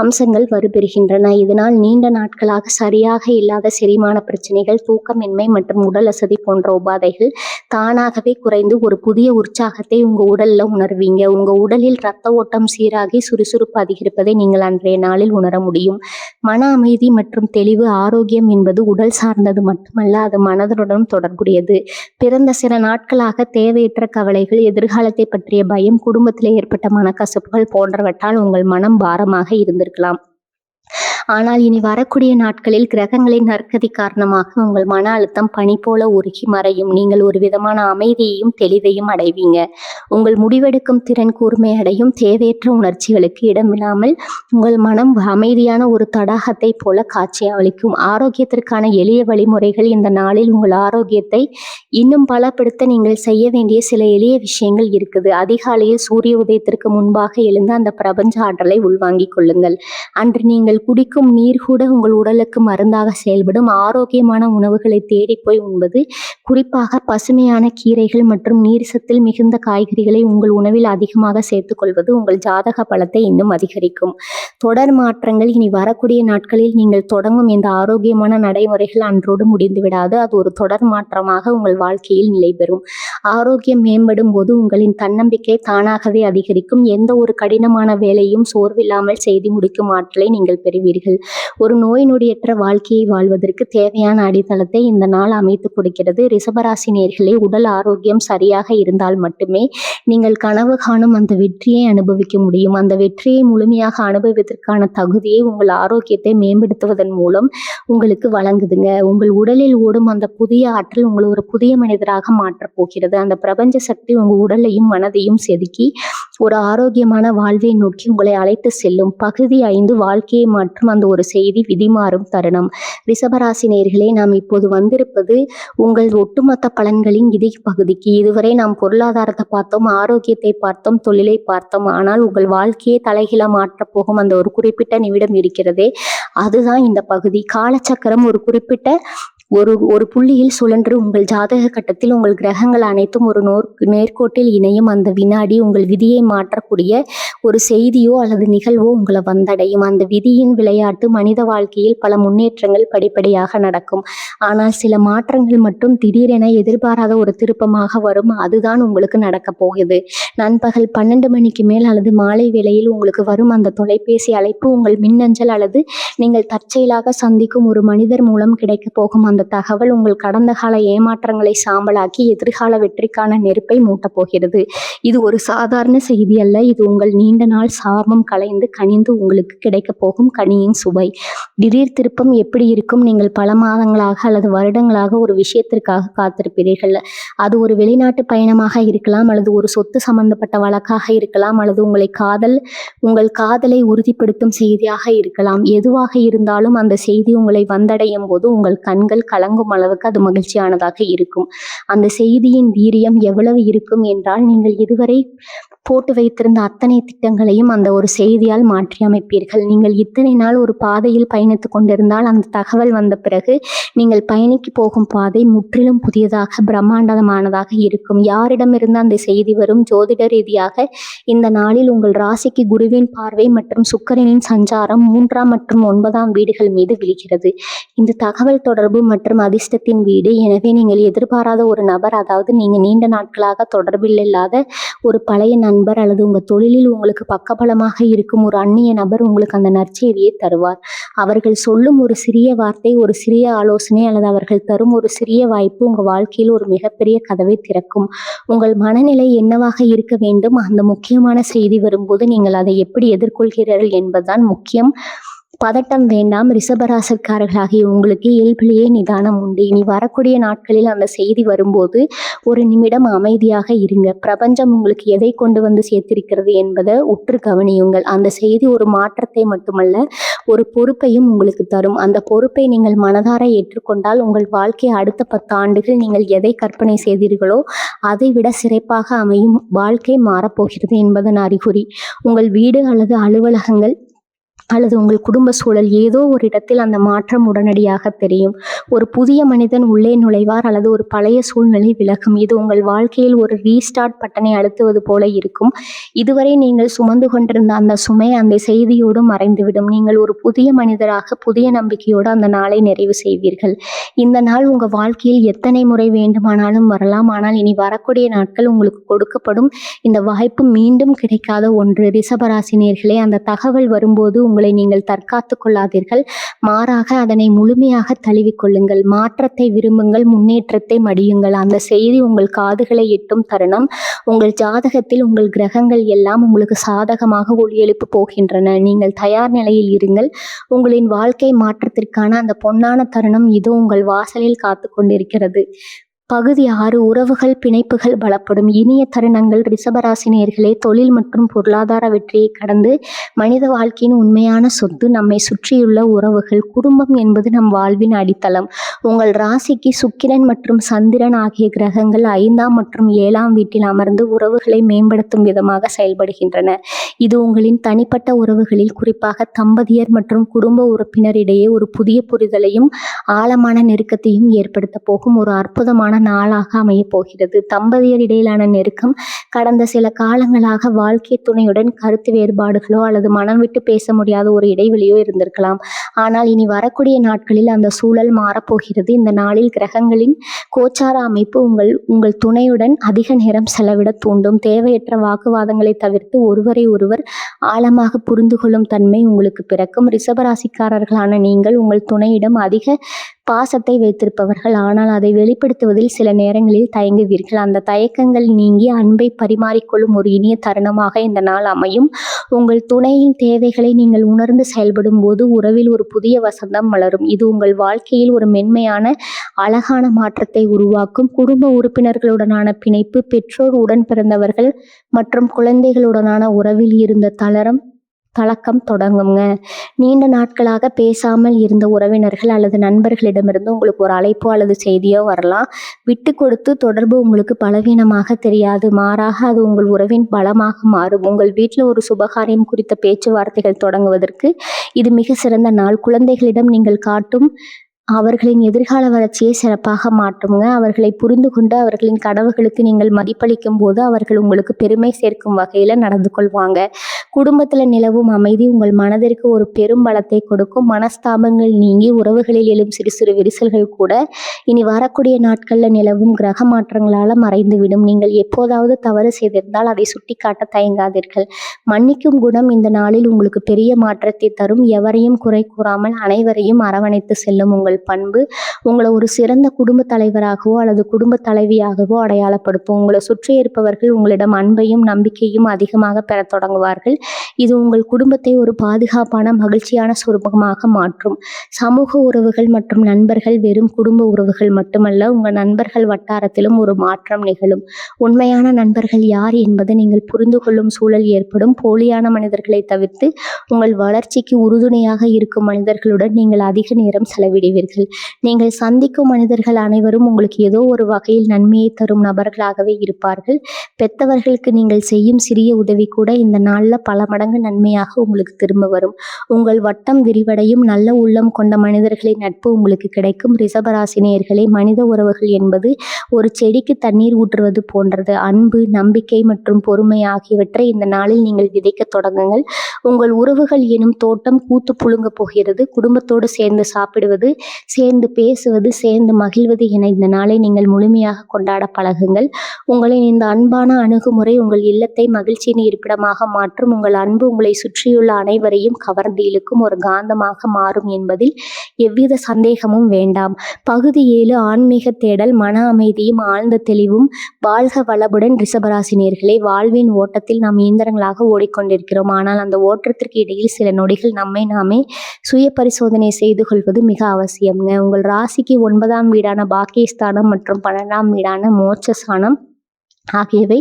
அம்சங்கள் வலுப்பெறுகின்றன. இதனால் நீண்ட நாட்களாக சரியாக இல்லாத செரிமான பிரச்சனைகள், தூக்கமின்மை மற்றும் உடல் அசதி போன்ற உபாதைகள் தானாகவே குறைந்து ஒரு புதிய உற்சாகத்தை உங்க உடல்ல உணர்வீங்க. உங்க உடலில் இரத்த ஓட்டம் சீராகி சுறுசுறுப்பு அதிகரிப்பதை நீங்கள் அன்றைய நாளில் உணர முடியும். மன அமைதி மற்றும் தெளிவு. ஆரோக்கியம் என்பது உடல் சார்ந்தது மட்டுமல்ல, அது மனதுடன் தொடர்புடையது. பிறந்த சில நாட்களாக தேவையற்ற கவலைகள், எதிர்காலத்தை பற்றிய பயம், குடும்பத்தில் ஏற்பட்ட மனக்கசப்புகள் போன்றவற்றால் உங்கள் மனம் பாரமாக இருந்திருக்கலாம். ஆனால் இனி வரக்கூடிய நாட்களில் கிரகங்களின் நற்கதி காரணமாக உங்கள் மன அழுத்தம் பனி போல உருகி மறையும். நீங்கள் ஒரு விதமான அமைதியையும் தெளிவையும் அடைவீங்க. உங்கள் முடிவெடுக்கும் திறன் கூர்மை அடையும். தேவையற்ற உணர்ச்சிகளுக்கு இடமில்லாமல் உங்கள் மனம் அமைதியான ஒரு தடாகத்தை போல காட்சி அளிக்கும். ஆரோக்கியத்திற்கான எளிய வழிமுறைகள். இந்த நாளில் உங்கள் ஆரோக்கியத்தை இன்னும் பலப்படுத்த நீங்கள் செய்ய வேண்டிய சில எளிய விஷயங்கள் இருக்குது. அதிகாலையில் சூரிய உதயத்திற்கு முன்பாக எழுந்து அந்த பிரபஞ்ச ஆற்றலை உள்வாங்கிக் கொள்ளுங்கள். அன்று நீங்கள் குடிக்கும் நீர் கூட உங்கள் உடலுக்கு மருந்தாக செயல்படும். ஆரோக்கியமான உணவுகளை தேடி போய் உண்பது, குறிப்பாக பசுமையான கீரைகள் மற்றும் நீர் சத்தில் மிகுந்த காய்கறிகளை உங்கள் உணவில் அதிகமாக சேர்த்துக் கொள்வது உங்கள் ஜாதக பலத்தை இன்னும் அதிகரிக்கும். தொடர் மாற்றங்கள். இனி வரக்கூடிய நாட்களில் நீங்கள் தொடங்கும் இந்த ஆரோக்கியமான நடைமுறைகள் அன்றோடு முடிந்து விடாது. அது ஒரு தொடர் மாற்றமாக உங்கள் வாழ்க்கையில் நிலை பெறும். ஆரோக்கியம் மேம்படும் போது உங்களின் தன்னம்பிக்கை தானாகவே அதிகரிக்கும். எந்த ஒரு கடினமான வேலையும் சோர்வில்லாமல் செய்து முடிக்கும் ஆற்றலை நீங்கள் பெறுவீர்கள். ஒரு நோய் நொடியற்ற வாழ்க்கையை வாழ்வதற்கு தேவையான அடித்தளத்தை இந்த நாள் அமைத்து கொடுக்கிறது. ரிஷபராசி நேயர்களே, உடல் ஆரோக்கியம் சரியாக இருந்தால் மட்டுமே நீங்கள் கனவு காணும் அந்த வெற்றியை அனுபவிக்க முடியும். அந்த வெற்றியை முழுமையாக அனுபவிப்பதற்கான தகுதியை உங்கள் ஆரோக்கியத்தை மேம்படுத்துவதன் மூலம் உங்களுக்கு வழங்குதுங்க. உங்கள் உடலில் ஓடும் அந்த புதிய ஆற்றல் உங்களை ஒரு புதிய மனிதராக மாற்றப் போகிறது. அந்த பிரபஞ்ச சக்தி உங்கள் உடலையும் மனதையும் செதுக்கி ஒரு ஆரோக்கியமான வாழ்வை நோக்கி உங்களை அழைத்து செல்லும். பகுதி 5 வாழ்க்கையை மாற்றும் அந்த ஒரு செய்தி விதிமாறும் தருணம். ரிஷபராசி நேயர்களே, நாம் இப்போது வந்திருப்பது உங்கள் ஒட்டுமொத்த பலன்களின் பகுதிக்கு. இதுவரை நாம் பொருளாதாரத்தை பார்த்தோம், ஆரோக்கியத்தை பார்த்தோம், தொழிலை பார்த்தோம். ஆனால் உங்கள் வாழ்க்கையை தலைகீழா மாற்றப் போகும் அந்த ஒரு குறிப்பிட்ட நிமிடம் இருக்கிறதே, அதுதான் இந்த பகுதி. காலச்சக்கரம் ஒரு குறிப்பிட்ட ஒரு புள்ளியில் சுழன்று உங்கள் ஜாதக கட்டத்தில் உங்கள் கிரகங்கள் அனைத்தும் ஒரு நேர்கோட்டில் இணையும் அந்த வினாடி உங்கள் விதியை மாற்றக்கூடிய ஒரு செய்தியோ அல்லது நிகழ்வோ உங்களை வந்தடையும். அந்த விதியின் விளையாட்டு மனித வாழ்க்கையில் பல முன்னேற்றங்கள் படிப்படியாக நடக்கும். ஆனால் சில மாற்றங்கள் மட்டும் திடீரென எதிர்பாராத ஒரு திருப்பமாக வரும். அதுதான் உங்களுக்கு நடக்க போகுது. நண்பகல் 12 மணிக்கு மேல் அல்லது மாலை வேளையில் உங்களுக்கு வரும் அந்த தொலைபேசி அழைப்பு உங்கள் மின்னஞ்சல் அல்லது நீங்கள் தற்செயலாக சந்திக்கும் ஒரு மனிதர் மூலம் கிடைக்க போகும் அந்த தகவல் உங்கள் கடந்த கால ஏமாற்றங்களை சாம்பலாக்கி எதிர்கால வெற்றிக்கான நெருப்பை மூட்டப் போகிறது. இது ஒரு சாதாரண செய்தி அல்ல. இது உங்கள் நீண்ட நாள் சாபம் கலைந்து கனிந்து உங்களுக்கு கிடைக்க போகும் கனியின் சுவை. திடீர் திருப்பம் எப்படி இருக்கும்? நீங்கள் பல மாதங்களாக அல்லது வருடங்களாக ஒரு விஷயத்திற்காக காத்திருப்பீர்கள். அது ஒரு வெளிநாட்டு பயணமாக இருக்கலாம், அல்லது ஒரு சொத்து சம்பந்தப்பட்ட வழக்காக இருக்கலாம், அல்லது உங்கள் காதலை உறுதிப்படுத்தும் செய்தியாக இருக்கலாம். எதுவாக இருந்தாலும் அந்த செய்தி உங்களை வந்தடையும் போது உங்கள் கண்கள் கலங்கும் அளவுக்கு அது மகிழ்ச்சியானதாக இருக்கும். அந்த செய்தியின் வீரியம் எவ்வளவு இருக்கும் என்றால், நீங்கள் இதுவரை போட்டு வைத்திருந்த அத்தனை திட்டங்களையும் அந்த ஒரு செய்தியால் மாற்றி அமைப்பீர்கள். நீங்கள் இத்தனை நாள் ஒரு பாதையில் பயணித்து கொண்டிருந்தால் அந்த தகவல் வந்த பிறகு நீங்கள் பயணிக்கு போகும் பாதை முற்றிலும் புதியதாக பிரம்மாண்டமானதாக இருக்கும். யாரிடமிருந்து அந்த செய்தி வரும்? ஜோதிட ரீதியாக இந்த நாளில் உங்கள் ராசிக்கு குருவின் பார்வை மற்றும் சுக்கிரனின் சஞ்சாரம் 3ஆம் மற்றும் 9ஆம் வீடுகள் மீது விழுகிறது. இந்த தகவல் தொடர்பு மற்றும் அதிர்ஷ்டத்தின் வீடு. எனவே நீங்கள் எதிர்பாராத ஒரு நபர், அதாவது நீங்க நீண்ட நாட்களாக தொடர்பில் இல்லாத ஒரு பழைய நண்பர் அல்லது உங்க தொழிலில் உங்களுக்கு பக்கபலமாக இருக்கும் ஒரு அந்நிய நபர் உங்களுக்கு அந்த நற்செய்தியை தருவார். அவர்கள் சொல்லும் ஒரு சிறிய வார்த்தை, ஒரு சிறிய ஆலோசனை அல்லது அவர்கள் தரும் ஒரு சிறிய வாய்ப்பு உங்க வாழ்க்கையில் ஒரு மிகப்பெரிய கதவை திறக்கும். உங்கள் மனநிலை என்னவாக இருக்க வேண்டும்? அந்த முக்கியமான செய்தி வரும்போது நீங்கள் அதை எப்படி எதிர்கொள்கிறீர்கள் என்பதுதான் முக்கியம். பதட்டம் வேண்டாம். ரிஷபராசிக்காரர்களாகிய உங்களுக்கு இயல்பிலேயே நிதானம் உண்டு. இனி வரக்கூடிய நாட்களில் அந்த செய்தி வரும்போது ஒரு நிமிடம் அமைதியாக இருங்க. பிரபஞ்சம் உங்களுக்கு எதை கொண்டு வந்து சேர்த்திருக்கிறது என்பதை உற்று கவனியுங்கள். அந்த செய்தி ஒரு மாற்றத்தை மட்டுமல்ல, ஒரு பொறுப்பையும் உங்களுக்கு தரும். அந்த பொறுப்பை நீங்கள் மனதார ஏற்றுக்கொண்டால் உங்கள் வாழ்க்கை அடுத்த 10 ஆண்டுகள் நீங்கள் எதை கற்பனை செய்தீர்களோ அதை விட சிறப்பாக அமையும். வாழ்க்கை மாறப்போகிறது என்பதன் அறிகுறி. உங்கள் வீடு அல்லது அலுவலகங்கள் அல்லது உங்கள் குடும்ப சூழல் ஏதோ ஒரு இடத்தில் அந்த மாற்றம் உடனடியாக தெரியும். ஒரு புதிய மனிதன் உள்ளே நுழைவார் அல்லது ஒரு பழைய சூழ்நிலை விலகும். இது உங்கள் வாழ்க்கையில் ஒரு ரீஸ்டார்ட் பட்டனை அழுத்துவது போல இருக்கும். இதுவரை நீங்கள் சுமந்து கொண்டிருந்த அந்த சுமை அந்த செய்தியோடு மறைந்துவிடும். நீங்கள் ஒரு புதிய மனிதராக புதிய நம்பிக்கையோடு அந்த நாளை நிறைவு செய்வீர்கள். இந்த நாள் உங்கள் வாழ்க்கையில் எத்தனை முறை வேண்டுமானாலும் வரலாம். ஆனால் இனி வரக்கூடிய நாட்கள் உங்களுக்கு கொடுக்கப்படும் இந்த வாய்ப்பு மீண்டும் கிடைக்காத ஒன்று. ரிஷபராசி நேயர்களே, அந்த தகவல் வரும்போது உங்களை நீங்கள் தற்காத்து கொள்ளாதீர்கள். மாறாக அதனை முழுமையாக தழுவிக்கொள்ளுங்கள். மாற்றத்தை விரும்புங்கள், முன்னேற்றத்தை மடியுங்கள். அந்த செய்தி உங்கள் காதுகளை எட்டும் தருணம் உங்கள் ஜாதகத்தில் உங்கள் கிரகங்கள் எல்லாம் உங்களுக்கு சாதகமாக ஒளியெழுப்பு போகின்றன. நீங்கள் தயார் நிலையில் இருங்கள். உங்களின் வாழ்க்கை மாற்றத்திற்கான அந்த பொன்னான தருணம் இதோ உங்கள் வாசலில் காத்து கொண்டிருக்கிறது. பகுதி 6. உறவுகள் பிணைப்புகள் பலப்படும். இனிய தருணங்கள். ரிஷபராசி நேயர்களே, தொழில் மற்றும் பொருளாதார வெற்றியை கடந்து மனித வாழ்க்கையின் உண்மையான சொத்து நம்மை சுற்றியுள்ள உறவுகள். குடும்பம் என்பது நம் வாழ்வின் அடித்தளம். உங்கள் ராசிக்கு சுக்கிரன் மற்றும் சந்திரன் ஆகிய கிரகங்கள் 5ஆம் மற்றும் 7ஆம் வீட்டில் அமர்ந்து உறவுகளை மேம்படுத்தும் விதமாக செயல்படுகின்றன. இது உங்களின் தனிப்பட்ட உறவுகளில், குறிப்பாக தம்பதியர் மற்றும் குடும்ப உறுப்பினரிடையே ஒரு புதிய புரிதலையும் ஆழமான நெருக்கத்தையும் ஏற்படுத்த போகும் ஒரு அற்புதமான நாளாக அமையப் போகிறது. தம்பதியர் இடையிலான நெருக்கம் கடந்த சில காலங்களாக வாழ்க்கை துணையுடன் கருத்து வேறுபாடுகளோ அல்லது மனம் விட்டு பேச முடியாத ஒரு இடைவெளியோ இருந்திருக்கலாம். ஆனால் இனி வரக்கூடிய நாட்களில் அந்த சூழல் மாறப்போகிறது. இந்த நாளில் கிரகங்களின் கோச்சார அமைப்பு உங்கள் துணையுடன் அதிக நேரம் செலவிட தூண்டும். தேவையற்ற வாக்குவாதங்களை தவிர்த்து ஒருவரை ஒருவர் ஆழமாக புரிந்து கொள்ளும் தன்மை உங்களுக்கு பிறக்கும். ரிஷபராசிக்காரர்களான நீங்கள் உங்கள் துணையிடம் அதிக பாசத்தை வைத்திருப்பவர்கள். ஆனால் அதை வெளிப்படுத்துவதில் சில நேரங்களில் தயங்குவீர்கள். அந்த தயக்கங்கள் நீங்கி அன்பை பரிமாறிக்கொள்ளும் ஒரு இனிய தருணமாக இந்த நாள் அமையும். உங்கள் துணையின் தேவைகளை நீங்கள் உணர்ந்து செயல்படும் போது உறவில் ஒரு புதிய வசந்தம் மலரும். இது உங்கள் வாழ்க்கையில் ஒரு மென்மையான அழகான மாற்றத்தை உருவாக்கும். குடும்ப உறுப்பினர்களுடனான பிணைப்பு, பெற்றோர், உடன் பிறந்தவர்கள் மற்றும் குழந்தைகளுடனான உறவில் இருந்த தளரம் தழக்கம் தொடங்குங்க. நீண்ட நாட்களாக பேசாமல் இருந்த உறவினர்கள் அல்லது நண்பர்களிடமிருந்து உங்களுக்கு ஒரு அழைப்போ அல்லது செய்தியோ வரலாம். விட்டு கொடுத்து தொடர்பு உங்களுக்கு பலவீனமாக தெரியாது. மாறாக அது உங்கள் உறவின் பலமாக மாறும். உங்கள் வீட்டில் ஒரு சுபகாரியம் குறித்த பேச்சுவார்த்தைகள் தொடங்குவதற்கு இது மிக சிறந்த நாள். குழந்தைகளிடம் நீங்கள் காட்டும் அவர்களின் எதிர்கால வளர்ச்சியை சிறப்பாக மாற்றுங்க. அவர்களை புரிந்து கொண்டு அவர்களின் கனவுகளுக்கு நீங்கள் மதிப்பளிக்கும் போது அவர்கள் உங்களுக்கு பெருமை சேர்க்கும் வகையில நடந்து கொள்வாங்க. குடும்பத்துல நிலவும் அமைதி உங்கள் மனதிற்கு ஒரு பெரும் பலத்தை கொடுக்கும். மனஸ்தாபங்கள் நீங்கி உறவுகளில் எழும் சிறு சிறு விரிசல்கள் கூட இனி வரக்கூடிய நாட்கள்ல நிலவும் கிரக மாற்றங்களால மறைந்துவிடும். நீங்கள் எப்போதாவது தவறு செய்திருந்தால் அதை சுட்டிக்காட்ட தயங்காதீர்கள். மன்னிக்கும் குணம் இந்த நாளில் உங்களுக்கு பெரிய மாற்றத்தை தரும். எவரையும் குறை கூறாமல் அனைவரையும் அரவணைத்து செல்லும் உங்கள் பண்பு உங்களை ஒரு சிறந்த குடும்ப தலைவராகவோ அல்லது குடும்ப தலைவியாகவோ அடையாளப்படுத்தும். உங்களை சுற்றி இருப்பவர்கள் உங்களிடம் அன்பையும் நம்பிக்கையும் அதிகமாக பெற தொடங்குவார்கள். இது உங்கள் குடும்பத்தை ஒரு பாதுகாப்பான மகிழ்ச்சியான சுரூபமாக மாற்றும். சமூக உறவுகள் மற்றும் நண்பர்கள் வெறும் குடும்ப உறவுகள் மட்டுமல்ல, உங்கள் நண்பர்கள் வட்டாரத்திலும் ஒரு மாற்றம் நிகழும். உண்மையான நண்பர்கள் யார் என்பதை நீங்கள் புரிந்து கொள்ளும் சூழல் ஏற்படும். போலியான மனிதர்களை தவிர்த்து உங்கள் வளர்ச்சிக்கு உறுதுணையாக இருக்கும் மனிதர்களுடன் நீங்கள் அதிக நேரம் செலவிடுவீர்கள். நீங்கள் சந்திக்கும் மனிதர்கள் அனைவரும் உங்களுக்கு ஏதோ ஒரு வகையில் நன்மையை தரும் நபர்களாகவே இருப்பார்கள். பெத்தவர்களுக்கு நீங்கள் செய்யும் சிறிய உதவி கூட இந்த நாள்ல பல மடங்கு நன்மையாக உங்களுக்கு திரும்ப வரும். உங்கள் வட்டம் விரிவடையும். நல்ல உள்ளம் கொண்ட மனிதர்களின் நட்பு உங்களுக்கு கிடைக்கும். ரிஷபராசினியர்களே, மனித உறவுகள் என்பது ஒரு செடிக்கு தண்ணீர் ஊற்றுவது போன்றது. அன்பு, நம்பிக்கை மற்றும் பொறுமை ஆகியவற்றை இந்த நாளில் நீங்கள் விதைக்க தொடங்குங்கள். உங்கள் உறவுகள் எனும் தோட்டம் பூத்து புழுங்க போகிறது. குடும்பத்தோடு சேர்ந்து சாப்பிடுவது, சேர்ந்து பேசுவது, சேர்ந்து மகிழ்வது என இந்த நாளை நீங்கள் முழுமையாக கொண்டாட பழகுங்கள். உங்களின் இந்த அன்பான அணுகுமுறை உங்கள் இல்லத்தை மகிழ்ச்சியின் இருப்பிடமாக மாற்றும். உங்கள் அன்பு உங்களை சுற்றியுள்ள அனைவரையும் கவர்ந்து இழுக்கும் ஒரு காந்தமாக மாறும் என்பதில் எவ்வித சந்தேகமும் வேண்டாம். பகுதி 7 ஆன்மீக தேடல், மன அமைதியும் ஆழ்ந்த தெளிவும். வாழ்க வளமுடன் ரிஷபராசினியர்களே. வாழ்வின் ஓட்டத்தில் நாம் இயந்திரங்களாக ஓடிக்கொண்டிருக்கிறோம். ஆனால் அந்த ஓட்டத்திற்கு இடையில் சில நொடிகள் நம்மை நாமே சுய பரிசோதனை செய்து கொள்வது மிக அவசியம்ங்க. உங்கள் ராசிக்கு 9ஆம் வீடான பாக்கியஸ்தானம் மற்றும் 12ஆம் வீடான மோட்சஸ்தானம் ஆகியவை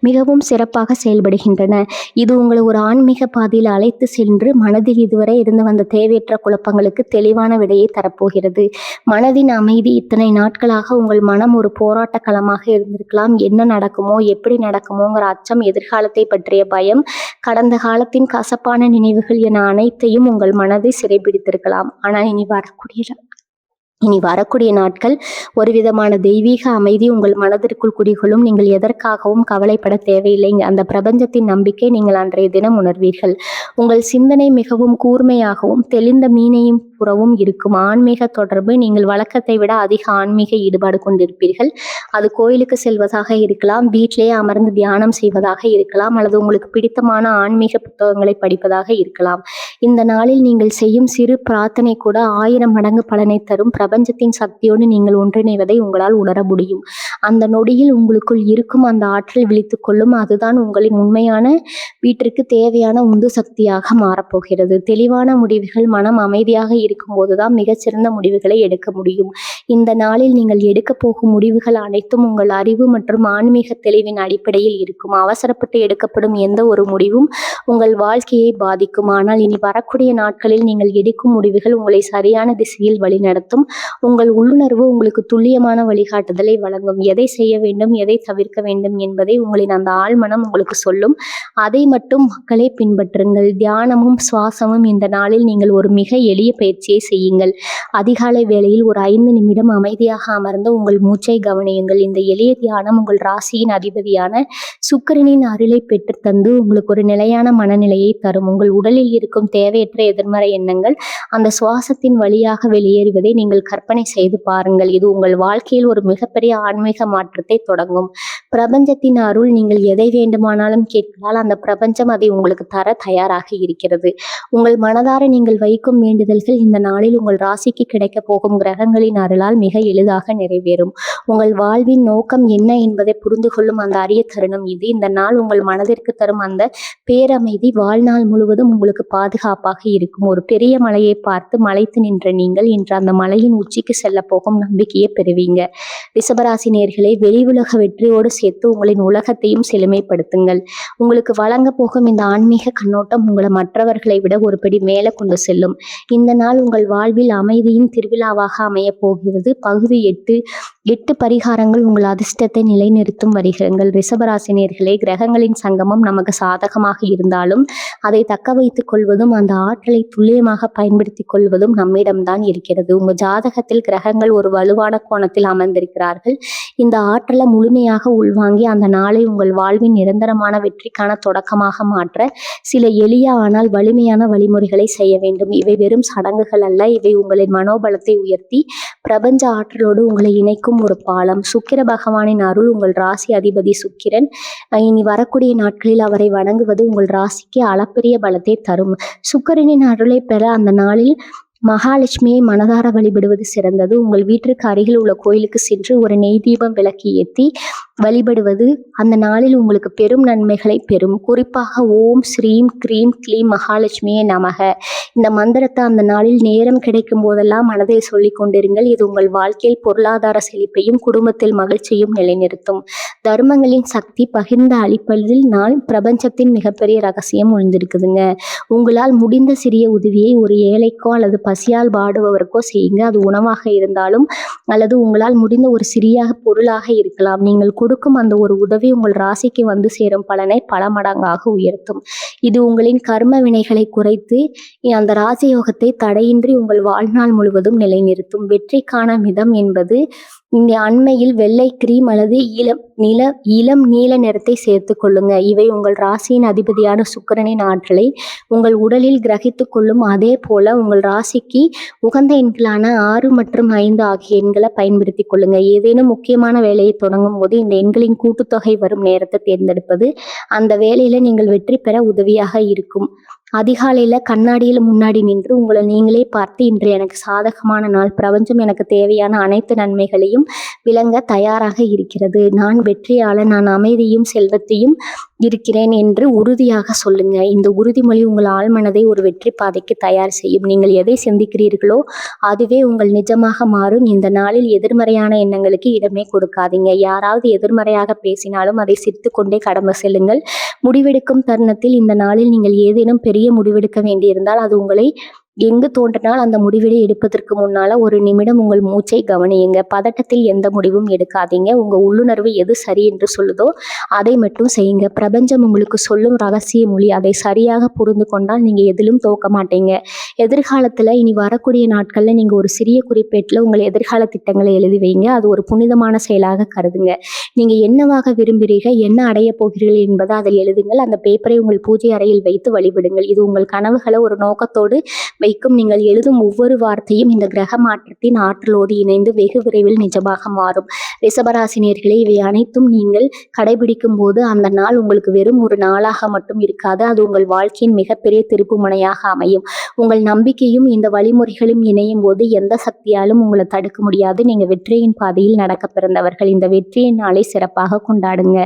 மிகவும் சிறப்பாக செயல்படுகின்றன. இது உங்களை ஒரு ஆன்மீக பாதையில் அழைத்து சென்று மனதில் இதுவரை இருந்து வந்த தேவையற்ற குழப்பங்களுக்கு தெளிவான விடையை தரப்போகிறது. மனதின் அமைதி. இத்தனை நாட்களாக உங்கள் மனம் ஒரு போராட்ட களமாக இருந்திருக்கலாம். என்ன நடக்குமோ, எப்படி நடக்குமோங்கிற அச்சம், எதிர்காலத்தை பற்றிய பயம், கடந்த காலத்தின் கசப்பான நினைவுகள் என அனைத்தையும் உங்கள் மனதை சிறைபிடித்திருக்கலாம். ஆனால் இனி வரக்கூடிய நாட்கள் ஒரு விதமான தெய்வீக அமைதி உங்கள் மனதிற்குள் குடிகொள்ளும். நீங்கள் எதற்காகவும் கவலைப்பட தேவையில்லைங்க. அந்த பிரபஞ்சத்தின் நம்பிக்கை நீங்கள் அன்றைய தினம் உணர்வீர்கள். உங்கள் சிந்தனை மிகவும் கூர்மையாகவும் தெளிந்த மீனையும் புறவும் இருக்கும். ஆன்மீக தொடர்பு. நீங்கள் வழக்கத்தை விட அதிக ஆன்மீக ஈடுபாடு கொண்டிருப்பீர்கள். அது கோயிலுக்கு செல்வதாக இருக்கலாம், வீட்டிலேயே அமர்ந்து தியானம் செய்வதாக இருக்கலாம், அல்லது உங்களுக்கு பிடித்தமான ஆன்மீக புத்தகங்களை படிப்பதாக இருக்கலாம். இந்த நாளில் நீங்கள் செய்யும் சிறு பிரார்த்தனை கூட 1000 மடங்கு பலனை தரும். பிரபஞ்சத்தின் சக்தியோடு நீங்கள் ஒன்றிணைவதை உங்களால் உணர முடியும். அந்த நொடியில் உங்களுக்குள் இருக்கும் அந்த ஆற்றல் விழித்துக் கொள்ளும். அதுதான் உங்களின் உண்மையான வீட்டிற்கு தேவையான உந்து சக்தியாக மாறப்போகிறது. தெளிவான முடிவுகள். மனம் அமைதியாக இருக்கும் போதுதான் மிகச்சிறந்த முடிவுகளை எடுக்க முடியும். இந்த நாளில் நீங்கள் எடுக்க போகும் முடிவுகள் அனைத்தும் உங்கள் அறிவு மற்றும் ஆன்மீக தெளிவின் அடிப்படையில் இருக்கும். அவசரப்பட்டு எடுக்கப்படும் எந்த ஒரு முடிவும் உங்கள் வாழ்க்கையை பாதிக்கும். ஆனால் இனி வரக்கூடிய நாட்களில் நீங்கள் எடுக்கும் முடிவுகள் உங்களை சரியான திசையில் வழிநடத்தும். உங்கள் உள்ளுணர்வு உங்களுக்கு துல்லியமான வழிகாட்டுதலை வழங்கும். எதை செய்ய வேண்டும், எதை தவிர்க்க வேண்டும் என்பதை உங்களின் அந்த ஆழ்மனம் உங்களுக்கு சொல்லும். அதை மட்டும் மக்களே பின்பற்றுங்கள். தியானமும் சுவாசமும். இந்த நாளில் நீங்கள் ஒரு மிக எளிய பயிற்சியை செய்யுங்கள். அதிகாலை வேளையில் ஒரு 5 நிமிடம் அமைதியாக அமர்ந்து உங்கள் மூச்சை கவனியுங்கள். இந்த எளிய தியானம் உங்கள் ராசியின் அதிபதியான சுக்கிரனின் அருளை பெற்று தந்து உங்களுக்கு ஒரு நிலையான மனநிலையை தரும். உங்கள் உடலில் இருக்கும் தேவையற்ற எதிர்மறை எண்ணங்கள் அந்த சுவாசத்தின் வழியாக வெளியேறுவதை நீங்கள் கற்பனை செய்து பாருங்கள். இது உங்கள் வாழ்க்கையில் ஒரு மிகப்பெரிய ஆன்மீக மாற்றத்தை தொடங்கும். பிரபஞ்சத்தின் அருள். நீங்கள் எதை வேண்டுமானாலும் கேட்கலாம். அந்த பிரபஞ்சம் அதை உங்களுக்கு தர தயாராக இருக்கிறது. உங்கள் மனதார நீங்கள் வைக்கும் வேண்டுதல்கள் இந்த நாளில் உங்கள் ராசிக்கு கிடைக்க போகும் கிரகங்களின் அருளால் மிக எளிதாக நிறைவேறும். உங்கள் வாழ்வின் நோக்கம் என்ன என்பதை புரிந்து கொள்ளும் அந்த அரிய தருணம் இது. இந்த நாள் உங்கள் மனதிற்கு தரும் அந்த பேரமைதி வாழ்நாள் முழுவதும் உங்களுக்கு பாதுகாப்பாக இருக்கும். ஒரு பெரிய மலையை பார்த்து மலைத்து நின்ற நீங்கள் இன்று அந்த மலையின் சிகரங்களின் உச்சிக்கு செல்ல போகும் நம்பிக்கையை பெறுவீங்க. ரிஷபராசி நேயர்களே, வெளி உலக வெற்றியோடு சேர்த்து உங்களின் உலகத்தையும் செழுமைப்படுத்துங்கள். உங்களுக்கு வழங்க போகும் இந்த ஆன்மீக கண்ணோட்டம் உங்களை மற்றவர்களை விட ஒரு படி மேலே கொண்டு செல்லும். இந்த நாள் உங்கள் வாழ்வில் அமைதியின் திருவிழாவாக அமைய போகிறது. பகுதி 8 பரிகாரங்கள் உங்கள் அதிர்ஷ்டத்தை நிலைநிறுத்தும் வருகிறங்கள். ரிஷபராசி நேயர்களே, கிரகங்களின் சங்கமம் நமக்கு சாதகமாக இருந்தாலும் அதை தக்க வைத்துக் கொள்வதும் அந்த ஆற்றலை துல்லியமாக பயன்படுத்திக் கொள்வதும் நம்மிடம்தான் இருக்கிறது. உங்க ஜாதகத்தில் கிரகங்கள் ஒரு வலுவான கோணத்தில் அமர்ந்திருக்கிறார்கள். இந்த ஆற்றலை முழுமையாக உள்வாங்கி அந்த நாளை உங்கள் வாழ்வின் நிரந்தரமான வெற்றிக்கான தொடக்கமாக மாற்ற சில எளிய ஆனால் வலிமையான வழிமுறைகளை செய்ய வேண்டும். இவை வெறும் சடங்குகள் அல்ல, இவை உங்களின் மனோபலத்தை உயர்த்தி பிரபஞ்ச ஆற்றலோடு உங்களை இணைக்கும் ஒரு பாலம். சுக்கிர பகவானின் அருள். உங்கள் ராசி அதிபதி சுக்கிரன். இனி வரக்கூடிய நாட்களில் அவரை வணங்குவது உங்கள் ராசிக்கு அளப்பரிய பலத்தை தரும். சுக்கிரனின் அருளை பெற அந்த நாளில் மகாலட்சுமியை மனதார வழிபடுவது சிறந்தது. உங்கள் வீட்டிற்கு அருகில் உள்ள கோயிலுக்கு சென்று ஒரு நெய் தீபம் விளக்கு ஏற்றி வழிபடுவது அந்த நாளில் உங்களுக்கு பெரும் நன்மைகளை பெறும். குறிப்பாக ஓம் ஸ்ரீம் க்ரீம் க்ளீம் மகாலட்சுமியே நமக இந்த மந்திரத்தை அந்த நாளில் நேரம் கிடைக்கும் போதெல்லாம் மனதில் சொல்லிக் கொண்டிருங்கள். இது உங்கள் வாழ்க்கையில் பொருளாதார செழிப்பையும் குடும்பத்தில் மகிழ்ச்சியும் நிலைநிறுத்தும். தர்மங்களின் சக்தி பகிர்ந்து அளிப்பதில் நாள் பிரபஞ்சத்தின் மிகப்பெரிய ரகசியம் ஒழிந்திருக்குதுங்க. உங்களால் முடிந்த சிறிய உதவியை ஒரு ஏழைக்கோ அல்லது பசியால் பாடுபவருக்கோ செய்யுங்க. அது உணவாக இருந்தாலும் அல்லது உங்களால் முடிந்த ஒரு சிறிய பொருளாக இருக்கலாம். நீங்கள் கொடுக்கும் அந்த ஒரு உதவி உங்கள் ராசிக்கு வந்து சேரும் பலனை பல மடங்காக உயர்த்தும். இது உங்களின் கர்ம வினைகளை குறைத்து அந்த ராஜயோகத்தை தடையின்றி உங்கள் வாழ்நாள் முழுவதும் நிலைநிறுத்தும். வெற்றிக்கான மிதம் என்பது இந்த அண்மையில் வெள்ளை கிரீம் அல்லது இளம் நீல நிறத்தை சேர்த்து கொள்ளுங்க. இவை உங்கள் ராசியின் அதிபதியான சுக்கிரனின் ஆற்றலை உங்கள் உடலில் கிரகித்து கொள்ளும். அதே போல உங்கள் ராசிக்கு உகந்த எண்களான 6 மற்றும் 5 ஆகிய எண்களை பயன்படுத்தி கொள்ளுங்க. ஏதேனும் முக்கியமான வேலையை தொடங்கும் போது இந்த எண்களின் கூட்டுத்தொகை வரும் நேரத்தை தேர்ந்தெடுப்பது அந்த வேலையில நீங்கள் வெற்றி பெற உதவியாக இருக்கும். அதிகாலையில கண்ணாடியில் முன்னாடி நின்று உங்களை நீங்களே பார்த்து, இன்று எனக்கு சாதகமான நாள், பிரபஞ்சம் எனக்கு தேவையான அனைத்து நன்மைகளையும் விளங்க தயாராக இருக்கிறது, நான் வெற்றியாளன், நான் அமைதியும் செல்வத்தையும் இருக்கிறேன் என்று உறுதியாக சொல்லுங்க. இந்த உறுதிமொழி உங்கள் ஆழ்மனதை ஒரு வெற்றி பாதைக்கு தயார் செய்யும். நீங்கள் எதை சிந்திக்கிறீர்களோ அதுவே உங்கள் நிஜமாக மாறும். இந்த நாளில் எதிர்மறையான எண்ணங்களுக்கு இடமே கொடுக்காதீங்க. யாராவது எதிர்மறையாக பேசினாலும் அதை சிரித்து கொண்டே கடந்து செல்லுங்கள். முடிவெடுக்கும் தருணத்தில் இந்த நாளில் நீங்கள் ஏதேனும் பெரிய முடிவெடுக்க வேண்டியிருந்தால் அது உங்களை எங்கு தோன்றினால் அந்த முடிவினை எடுப்பதற்கு முன்னால ஒரு நிமிடம் உங்கள் மூச்சை கவனியுங்க. பதட்டத்தில் எந்த முடிவும் எடுக்காதீங்க. உங்க உள்ளுணர்வு எது சரி என்று சொல்லுதோ அதை மட்டும் செய்யுங்க. பிரபஞ்சம் உங்களுக்கு சொல்லும் ரகசிய மொழி, அதை சரியாக புரிந்து கொண்டால் நீங்க எதிலும் தோக்க மாட்டீங்க. எதிர்காலத்துல இனி வரக்கூடிய நாட்கள்ல நீங்க ஒரு சிறிய குறிப்பேட்டில் உங்கள் எதிர்கால திட்டங்களை எழுதி வைங்க. அது ஒரு புனிதமான செயலாக கருதுங்க. நீங்க என்னவாக விரும்புகிறீர்கள், என்ன அடைய போகிறீர்கள் என்பதை அதை எழுதுங்கள். அந்த பேப்பரை உங்கள் பூஜை அறையில் வைத்து வழிபடுங்கள். இது உங்கள் கனவுகளை ஒரு நோக்கத்தோடு வைக்கும். நீங்கள் எழுதும் ஒவ்வொரு வார்த்தையும் இந்த கிரக மாற்றத்தின் ஆற்றலோடு இணைந்து வெகு விரைவில் நிஜமாக மாறும். ரிஷபராசினியர்களே, இவை அனைத்தும் நீங்கள் கடைபிடிக்கும் போது அந்த நாள் உங்களுக்கு வெறும் ஒரு நாளாக மட்டும் இருக்காது, அது உங்கள் வாழ்க்கையின் மிகப்பெரிய திருப்பு முனையாக அமையும். உங்கள் நம்பிக்கையும் இந்த வழிமுறைகளும் இணையும் போது எந்த சக்தியாலும் உங்களை தடுக்க முடியாது. நீங்க வெற்றியின் பாதையில் நடக்க பிறந்தவர்கள். இந்த வெற்றியின் நாளை சிறப்பாக கொண்டாடுங்க.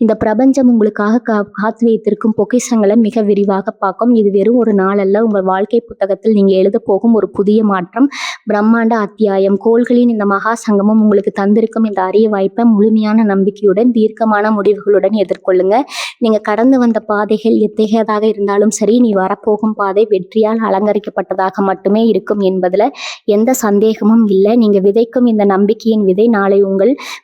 இந்த பிரபஞ்சம் உங்களுக்காக காத்து வைத்திருக்கும் பொக்கிஷங்களை மிக விரிவாக பார்க்கும். இது வெறும் ஒரு நாள் அல்ல, உங்கள் வாழ்க்கை புத்தகத்தில் நீங்க எழுத போகும் ஒரு புதிய மாற்றம், பிரம்மாண்ட அத்தியாயம். கோள்களின் இந்த மகா சங்கமம் உங்களுக்கு தந்திருக்கும் இந்த அரிய வாய்ப்பை முழுமையான நம்பிக்கையுடன் தீர்க்கமான முடிவுகளுடன் எதிர்கொள்ளுங்க. நீங்க கடந்து வந்த பாதைகள் எத்தகையதாக இருந்தாலும் சரி, நீ வரப்போகும் பாதை வெற்றியால் அலங்கரிக்கப்பட்டதாக மட்டுமே இருக்கும் என்பதுல எந்த சந்தேகமும் இல்லை. நீங்க விதைக்கும் இந்த நம்பிக்கையின் விதை நாளை உங்கள்